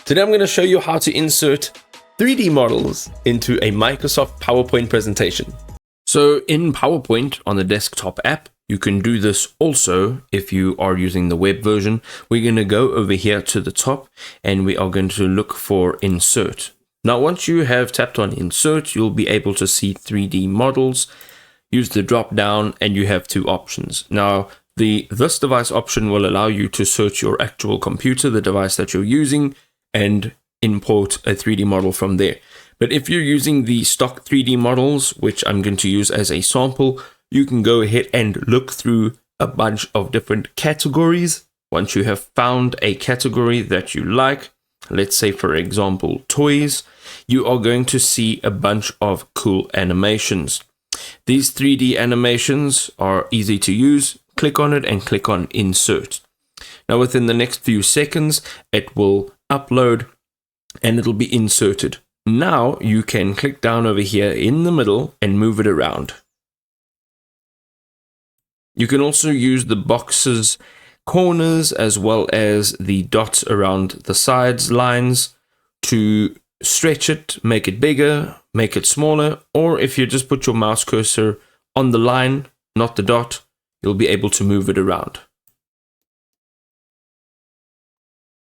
Today I'm going to show you how to insert 3D models into a Microsoft PowerPoint presentation. So in PowerPoint on the desktop app, you can do this also if you are using the web version. We're going to go over here to the top and we are going to look for insert. Now, once you have tapped on insert, you'll be able to see 3D models. Use the drop down and you have two options. Now, this device option will allow you to search your actual computer, the device that you're using, and import a 3D model from there. But if you're using the stock 3D models, which I'm going to use as a sample, you can go ahead and look through a bunch of different categories. Once you have found a category that you like, let's say for example toys, you are going to see a bunch of cool animations. These 3D animations are easy to use. Click on it and click on insert. Now within the next few seconds it will upload and it'll be inserted. Now you can click down over here in the middle and move it around. You can also use the boxes corners as well as the dots around the sides lines to stretch it, make it bigger, make it smaller, or if you just put your mouse cursor on the line, not the dot, you'll be able to move it around.